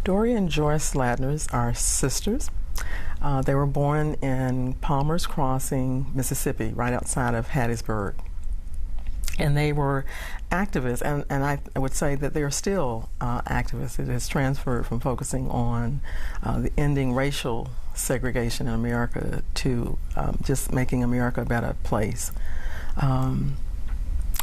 Dorie and Joyce Ladner are sisters. They were born in Palmer's Crossing, Mississippi, right outside of Hattiesburg. And they were activists, and I would say that they are still activists. It has transferred from focusing on the ending racial segregation in America to just making America a better place.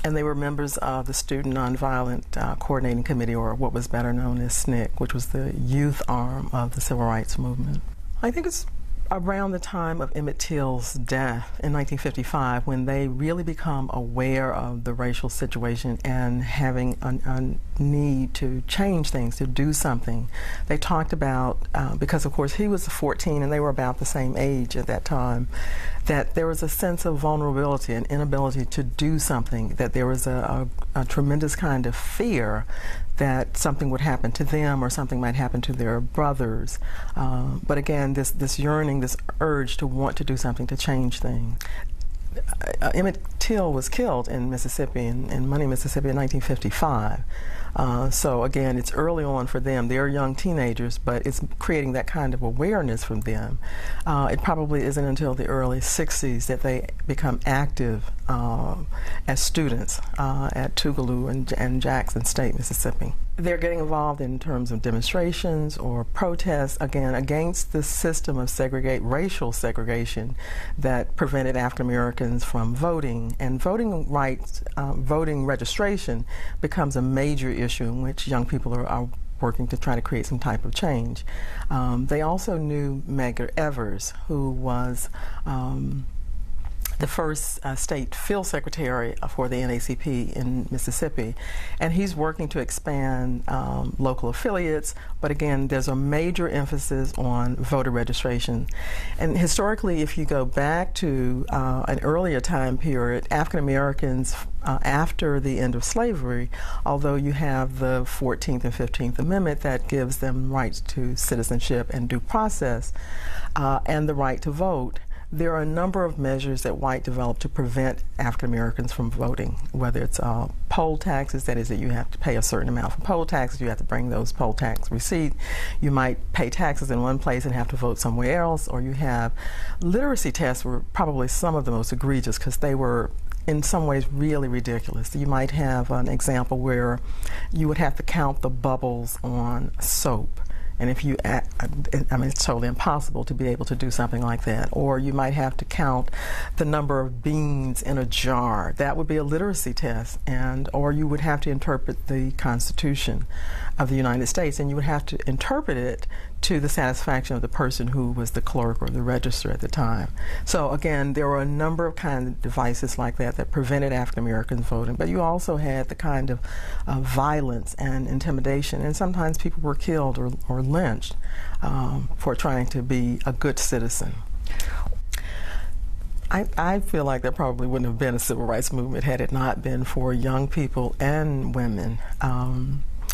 And they were members of the Student Nonviolent Coordinating Committee, or what was better known as SNCC, which was the youth arm of the Civil Rights Movement. I think it's around the time of Emmett Till's death in 1955 when they really become aware of the racial situation and having a need to change things, to do something. They talked about, because of course he was 14 and they were about the same age at that time, that there was a sense of vulnerability and inability to do something, that there was a tremendous kind of fear that something would happen to them or something might happen to their brothers. But again, this yearning, this urge to want to do something to change things. Emmett Till was killed in Mississippi, in Money, Mississippi in 1955. So again, it's early on for them. They're young teenagers, but it's creating that kind of awareness from them. It probably isn't until the early 60s that they become active as students at Tougaloo and Jackson State, Mississippi. They're getting involved in terms of demonstrations or protests, again, against the system of racial segregation that prevented African Americans from voting. And voting rights, voting registration becomes a major issue in which young people are working to try to create some type of change. They also knew Medgar Evers, who was the first state field secretary for the NAACP in Mississippi, and he's working to expand local affiliates, but again, there's a major emphasis on voter registration. And historically, if you go back to an earlier time period, African Americans after the end of slavery, although you have the 14th and 15th Amendment that gives them rights to citizenship and due process and the right to vote, there are a number of measures that white developed to prevent African Americans from voting, whether it's poll taxes, that is that you have to pay a certain amount for poll taxes, you have to bring those poll tax receipts, you might pay taxes in one place and have to vote somewhere else, or you have literacy tests were probably some of the most egregious because they were in some ways really ridiculous. You might have an example where you would have to count the bubbles on soap. And if you, I mean, it's totally impossible to be able to do something like that. Or you might have to count the number of beans in a jar. That would be a literacy test. Or you would have to interpret the Constitution of the United States, and you would have to interpret it to the satisfaction of the person who was the clerk or the registrar at the time. So again, there were a number of kind of devices like that that prevented African Americans voting, but you also had the kind of violence and intimidation, and sometimes people were killed or lynched for trying to be a good citizen. I feel like there probably wouldn't have been a civil rights movement had it not been for young people and women.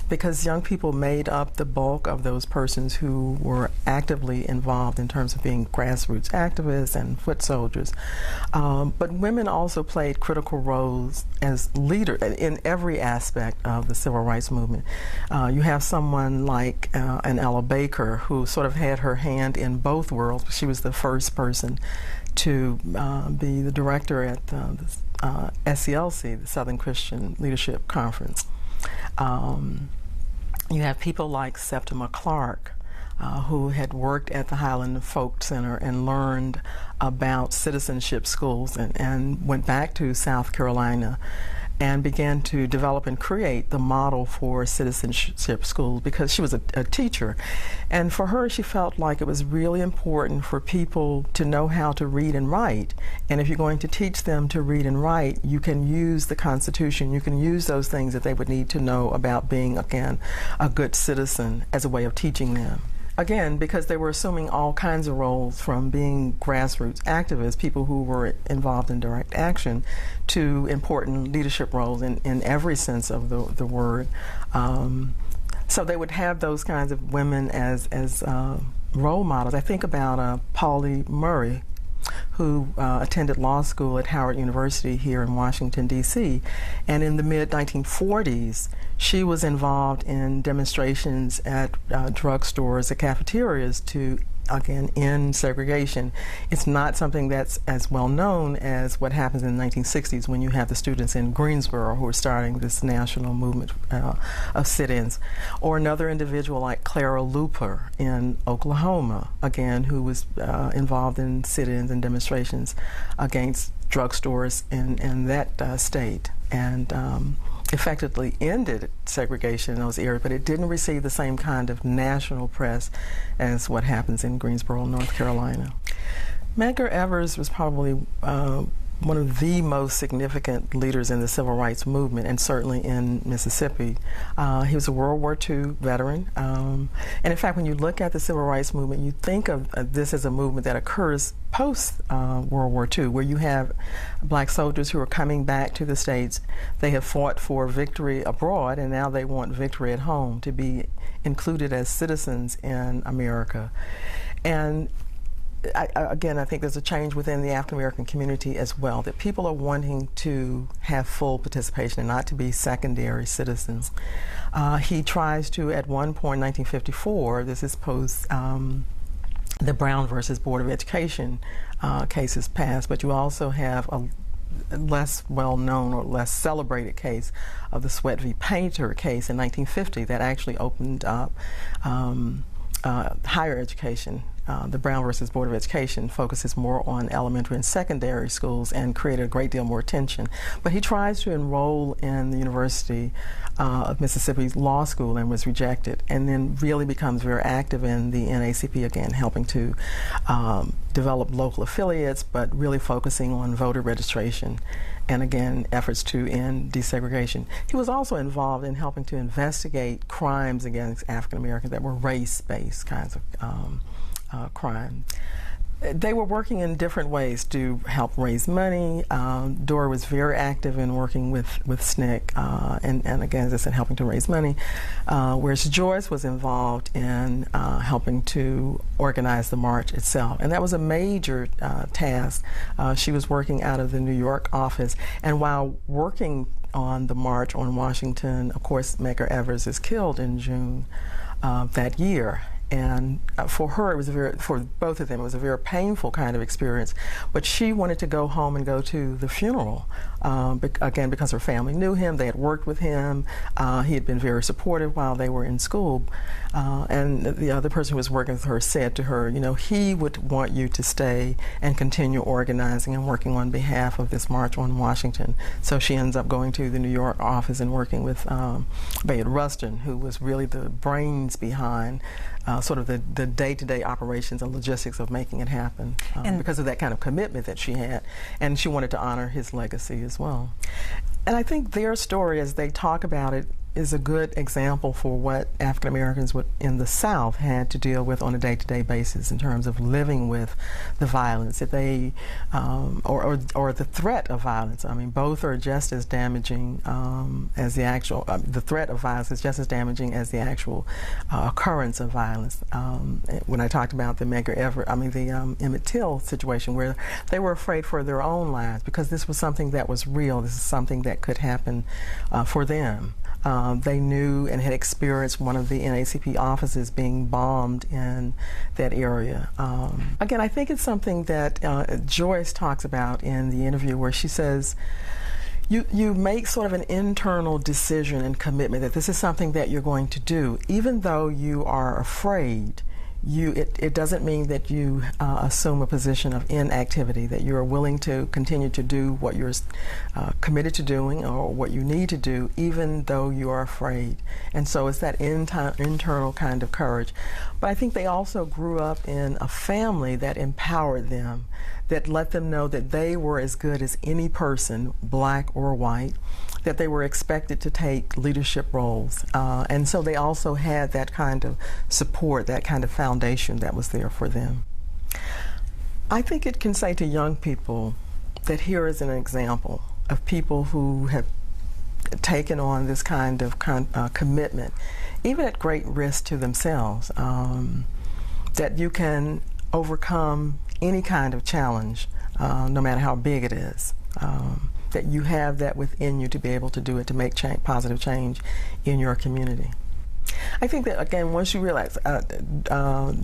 Because young people made up the bulk of those persons who were actively involved in terms of being grassroots activists and foot soldiers. But women also played critical roles as leaders in every aspect of the civil rights movement. You have someone like an Ella Baker, who sort of had her hand in both worlds. She was the first person to be the director at the SCLC, the Southern Christian Leadership Conference. You have people like Septima Clark, who had worked at the Highland Folk Center and learned about citizenship schools and went back to South Carolina and began to develop and create the model for citizenship schools because she was a teacher. And for her, she felt like it was really important for people to know how to read and write. And if you're going to teach them to read and write, you can use the Constitution, you can use those things that they would need to know about being, again, a good citizen as a way of teaching them. Again, because they were assuming all kinds of roles, from being grassroots activists, people who were involved in direct action, to important leadership roles in every sense of the word. So they would have those kinds of women as role models. I think about Pauli Murray, who attended law school at Howard University here in Washington, D.C. And in the mid-1940s, she was involved in demonstrations at drugstores, at cafeterias to, again, end segregation. It's not something that's as well known as what happens in the 1960s when you have the students in Greensboro who are starting this national movement of sit-ins. Or another individual like Clara Luper in Oklahoma, again, who was involved in sit-ins and demonstrations against drugstores in that state, and effectively ended segregation in those areas, but it didn't receive the same kind of national press as what happens in Greensboro, North Carolina. Medgar Evers was probably one of the most significant leaders in the civil rights movement, and certainly in Mississippi. He was a World War II veteran, and in fact, when you look at the civil rights movement, you think of this as a movement that occurs post World War II, where you have black soldiers who are coming back to the States. They have fought for victory abroad, and now they want victory at home, to be included as citizens in America. And I think there's a change within the African American community as well, that people are wanting to have full participation and not to be secondary citizens. He tries to, at one point in 1954, this is post the Brown versus Board of Education cases passed, but you also have a less well-known or less celebrated case of the Sweat v. Painter case in 1950 that actually opened up higher education. The Brown versus Board of Education focuses more on elementary and secondary schools and created a great deal more attention. But he tries to enroll in the University of Mississippi's law school and was rejected, and then really becomes very active in the NAACP again, helping to develop local affiliates, but really focusing on voter registration and, again, efforts to end desegregation. He was also involved in helping to investigate crimes against African Americans that were race-based kinds of crime. They were working in different ways to help raise money. Dorie was very active in working with SNCC, and again, as I said, helping to raise money, whereas Joyce was involved in helping to organize the march itself. And that was a major task. She was working out of the New York office, and while working on the march on Washington, of course, Medgar Evers is killed in June that year. And for her, it was for both of them, it was a very painful kind of experience. But she wanted to go home and go to the funeral, again, because her family knew him, they had worked with him, he had been very supportive while they were in school. And the other person who was working with her said to her, you know, he would want you to stay and continue organizing and working on behalf of this march on Washington. So she ends up going to the New York office and working with Bayard Rustin, who was really the brains behind sort of the day-to-day operations and logistics of making it happen, because of that kind of commitment that she had, and she wanted to honor his legacy as well. And I think their story, as they talk about it, is a good example for what African Americans in the South had to deal with on a day-to-day basis in terms of living with the violence that they, or the threat of violence. I mean, both are just as damaging as the actual, the threat of violence is just as damaging as the actual occurrence of violence. When I talked about the the Emmett Till situation, where they were afraid for their own lives because this was something that was real, this is something that could happen for them. They knew and had experienced one of the NAACP offices being bombed in that area. Again, I think it's something that Joyce talks about in the interview, where she says, you make sort of an internal decision and commitment that this is something that you're going to do, even though you are afraid. It doesn't mean that you assume a position of inactivity, that you're willing to continue to do what you're committed to doing or what you need to do, even though you are afraid. And so it's that internal kind of courage. But I think they also grew up in a family that empowered them, that let them know that they were as good as any person, black or white, that they were expected to take leadership roles. And so they also had that kind of support, that kind of foundation that was there for them. I think it can say to young people that here is an example of people who have taken on this kind of commitment, even at great risk to themselves, that you can overcome any kind of challenge no matter how big it is. That you have that within you to be able to do it, to make positive change in your community. I think that, again, once you realize,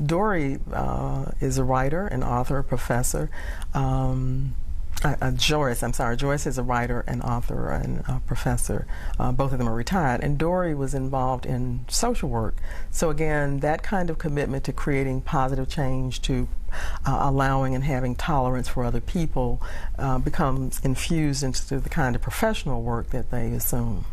Dorie is a writer, an author, a professor. Joyce is a writer, an author, and a professor. Both of them are retired. And Dorie was involved in social work. So again, that kind of commitment to creating positive change, to allowing and having tolerance for other people becomes infused into the kind of professional work that they assume.